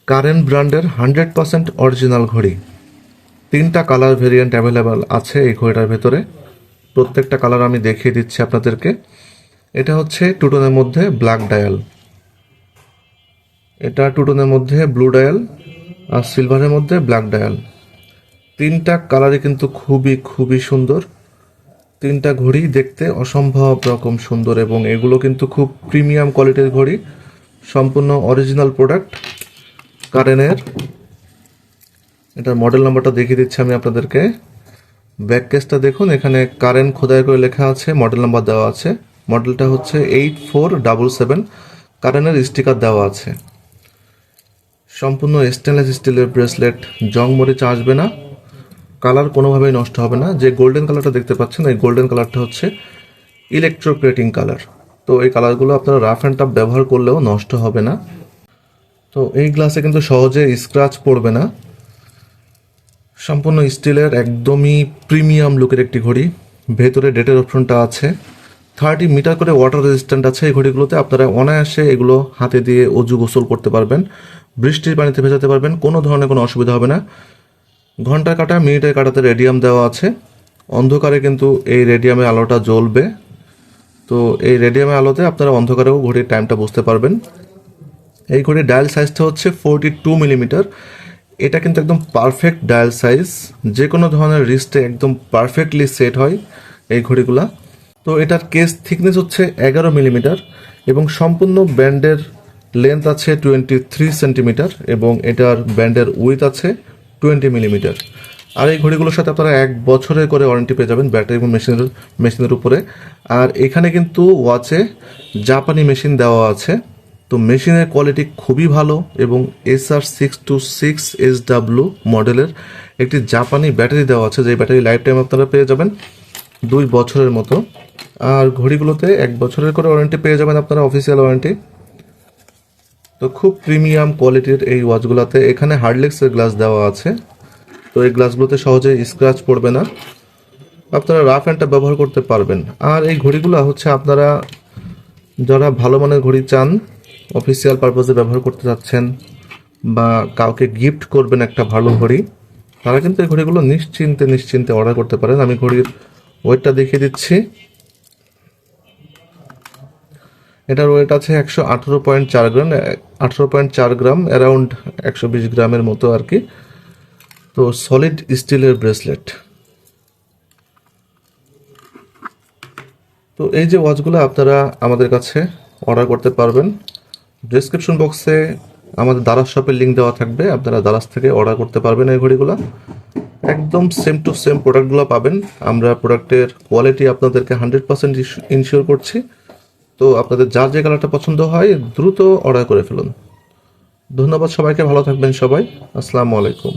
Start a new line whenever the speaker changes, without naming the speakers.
Current ব্র্যান্ডের 100% original ঘড়ি। 3টা কালার ভেরিয়েন্ট অ্যাভেলেবেল আছে এই ঘড়িটার ভেতরে। প্রত্যেকটা কালার আমি দেখিয়ে দিচ্ছি আপনাদেরকে। এটা হচ্ছে টুটোনের মধ্যে ব্ল্যাক ডায়াল, এটা টুটোনের মধ্যে ব্লু ডায়াল, আর সিলভারের মধ্যে ব্ল্যাক ডায়াল। 3টা কালারই কিন্তু খুবই খুবই সুন্দর। 3টা ঘড়ি দেখতে অসম্ভব রকম সুন্দর এবং এগুলো কিন্তু খুব প্রিমিয়াম কোয়ালিটির ঘড়ি, সম্পূর্ণ অরিজিনাল প্রোডাক্ট কারেনের। এটার মডেল নাম্বারটা দেখিয়ে দিচ্ছি আমি আপনাদেরকে। ব্যাক কেসটা দেখুন, এখানে কারেন্ট খোদাই করে লেখা আছে, মডেল নাম্বার দেওয়া আছে। মডেলটা হচ্ছে 8477, কারেনের স্টিকার দেওয়া আছে। সম্পূর্ণ স্টেনলেস স্টিলের ব্রেসলেট, জং মরিচ আসবে না, কালার কোনোভাবেই নষ্ট হবে না। যে গোল্ডেন কালারটা দেখতে পাচ্ছেন, এই গোল্ডেন কালারটা হচ্ছে ইলেকট্রোপ্লেটিং কালার। তো এই কালারগুলো আপনারা রাফ অ্যান্ড টাফ ব্যবহার করলেও নষ্ট হবে না। তো এই গ্লাসে কিন্তু সহজে স্ক্র্যাচ পড়বে না। সম্পূর্ণ স্টিলের একদমই প্রিমিয়াম লুকের একটি ঘড়ি। ভেতরে ডেটের অপশনটা আছে। 30 মিটার করে ওয়াটার রেজিস্ট্যান্ট আছে এই ঘড়িগুলোতে। আপনারা অনায়াসে এগুলো হাতে দিয়ে অজু গোসল করতে পারবেন, বৃষ্টির পানিতে ভেজাতে পারবেন, কোনো ধরনের কোনো অসুবিধা হবে না। ঘন্টার কাঁটা, মিনিটের কাঁটাতে রেডিয়াম দেওয়া আছে। অন্ধকারে কিন্তু এই রেডিয়ামের আলোটা জ্বলবে। তো এই রেডিয়ামের আলোতে আপনারা অন্ধকারেও ঘড়ির টাইমটা বুঝতে পারবেন। এই ঘড়ির ডায়াল সাইজটা হচ্ছে 42 মিলিমিটার। এটা কিন্তু একদম পারফেক্ট ডায়াল সাইজ, যে কোনো ধরনের রিস্টে একদম পারফেক্টলি সেট হয় এই ঘড়িগুলা। তো এটার কেস থিকনেস হচ্ছে 11 মিলিমিটার এবং সম্পূর্ণ ব্যান্ডের লেন্থ আছে 23 সেন্টিমিটার এবং এটার ব্যান্ডের উইথ আছে 20 মিলিমিটার। আর এই ঘড়িগুলোর সাথে আপনারা 1 বছরের করে ওয়ারেন্টি পেয়ে যাবেন ব্যাটারি এবং মেশিনের উপরে। আর এখানে কিন্তু ওয়াচে জাপানি মেশিন দেওয়া আছে। তো মেশিনের কোয়ালিটি খুবই ভালো এবং SR626SW মডেলের একটি জাপানি ব্যাটারি দেওয়া আছে, যে ব্যাটারি লাইফ টাইম আপনারা পেয়ে যাবেন 2 বছরের মতো। আর ঘড়িগুলোতে 1 বছরের করে ওয়ারেন্টি পেয়ে যাবেন আপনারা, অফিসিয়াল ওয়ারেন্টি। তো খুব প্রিমিয়াম কোয়ালিটির এই ওয়াচগুলোতে এখানে হার্ডলেক্সের গ্লাস দেওয়া আছে। তো এই গ্লাসগুলোতে সহজে স্ক্র্যাচ পড়বে না, আপনারা রাফ অ্যান্ডটা ব্যবহার করতে পারবেন। আর এই ঘড়িগুলো হচ্ছে আপনারা যারা ভালো মানের ঘড়ি চান, অফিসিয়াল পারপাসে ব্যবহার করতে চাচ্ছেন বা কাউকে গিফট করবেন একটা ভালো ঘড়ি, তারা কিন্তু এই ঘড়িগুলো নিশ্চিন্তে অর্ডার করতে পারেন। আমি ঘড়ির ওয়েটটা দেখিয়ে দিচ্ছি। এটার ওয়েট আছে 118.4 গ্রাম, 18.4 গ্রাম, অ্যারাউন্ড 120 গ্রামের মতো আর কি। তো সলিড স্টিলের ব্রেসলেট। তো এই যে ওয়াচগুলো আপনারা আমাদের কাছে অর্ডার করতে পারবেন। ডেসক্রিপশন বক্সে আমাদের দারাজ শপের লিঙ্ক দেওয়া থাকবে, আপনারা দারাজ থেকে অর্ডার করতে পারবেন এই ঘড়িগুলো। একদম সেম টু সেম প্রোডাক্টগুলো পাবেন। আমরা প্রোডাক্টের কোয়ালিটি আপনাদেরকে 100% ইনশিওর করছি। তো আপনাদের যার যে কালারটা পছন্দ হয় দ্রুত অর্ডার করে ফেলুন। ধন্যবাদ সবাইকে, ভালো থাকবেন সবাই। আসসালামু আলাইকুম।